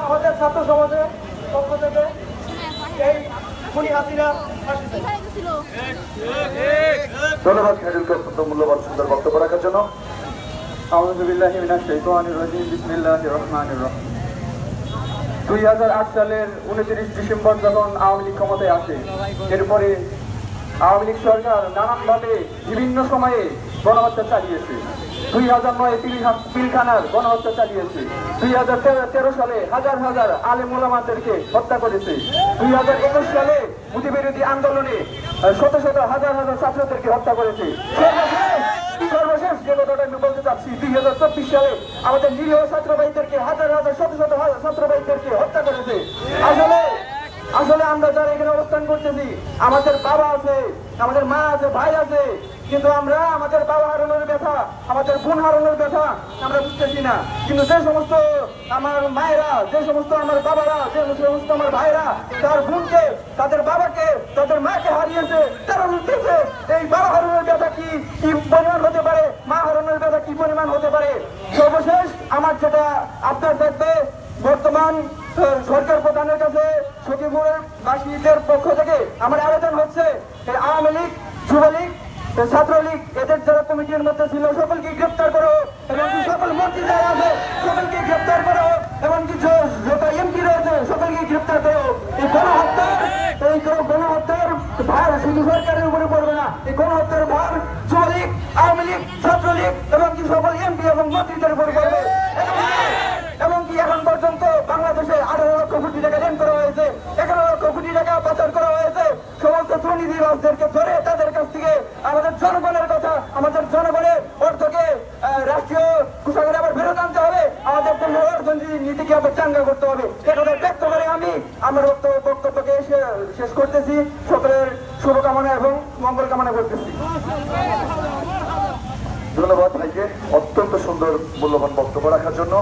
আমাদের ছাত্র সমাজের পক্ষ থেকে এই খুনি হাসিনা ধন্যবাদ খায়রুলকে অত্যন্ত মূল্যবান সুন্দর বক্তব্য রাখার জন্য। আউযু বিল্লাহি মিনাশ শাইতানির রাজিম। বিসমিল্লাহির রহমানির রহিম। 2008 সালের 29 ডিসেম্বর যখন আওয়ামী লীগ ক্ষমতায় আসে, এরপরে আওয়ামী লীগ সরকার নানানভাবে বিভিন্ন সময়ে গণহত্যা চালিয়েছে। 2009 পিলখানার গণহত্যা চালিয়েছে। 2013 সালে হাজার হাজার আলেম ওলামাদেরকে হত্যা করেছে। 2021 সালে মোদি বিরোধী আন্দোলনে শত শত হাজার হাজার ছাত্রদেরকে হত্যা করেছে। সর্বশেষ যে কথাটা আমি বলতে চাচ্ছি, 2024 সালে আমাদের নিরীহ ছাত্র ভাইদেরকে হাজার হাজার শত শত ছাত্র ভাইদেরকে হত্যা করেছে। আসলে আমরা যারা এখানে অবস্থান করতেছি, আমাদের বাবা আছে, আমাদের মা আছে, ভাই আছে, কিন্তু আমরা আমাদের বাবা হারানোর ব্যথা, আমাদের বোন হারানোর ব্যথা আমরা বুঝতেছি না। কিন্তু যে সমস্ত আমার মায়েরা, যে সমস্ত আমার বাবারা, যে সমস্ত আমার ভাইরা তার বোনকে, তাদের বাবাকে, তাদের মাকে হারিয়েছে, তারা বুঝতেছে এই বাবা হারানোর ব্যথা কি পরিমাণ হতে পারে, মা হারানোর ব্যথা কি পরিমাণ হতে পারে। সর্বশেষ আমার যেটা আপনার থাকবে, বর্তমান সরকার প্রধানের কাছে সখীপুরবাসীদের পক্ষ থেকে আমার আবেদন হচ্ছে, আওয়ামী লীগ, যুবলীগ, ছাত্রলীগ এদের যারা কমিটির মধ্যে ছিল সকলকে গ্রেপ্তার করো, এবং সকল মন্ত্রী যারা আছে সকলকে গ্রেপ্তার করো, এবং কিছু যত এমপি রয়েছে সকলকে গ্রেপ্তার করো। এই গণহত্যার ভার শুধু সরকারের উপরে পড়বে না, এই গণহত্যার ভার যুবলীগ, আওয়ামী লীগ, ছাত্রলীগ এবং কি সকল এমপি এবং মন্ত্রীদের উপরে পড়বে। এবং কি এখন পর্যন্ত বাংলাদেশে 18 লক্ষ কোটি টাকা ঋণ করা হয়েছে, 11 লক্ষ কোটি টাকা পাচার করা হয়েছে। সমস্ত দুর্নীতিবাজদেরকে ধরে তাদের কাছ থেকে আমাদের জনগণের কথা, আমাদের জনগণের অর্থকে রাষ্ট্রীয় কোষাগারে আবার ফেরত আনতে হবে, আমাদের দেশের অর্থনীতিকে আবার চাঙ্গা করতে হবে। এটা ব্যক্ত করে আমি আমার বক্তব্যকে শেষ করতেছি। সকলের শুভকামনা এবং মঙ্গল কামনা করতেছি। ধন্যবাদ ভাইকে অত্যন্ত সুন্দর মূল্যবান বক্তব্য রাখার জন্য।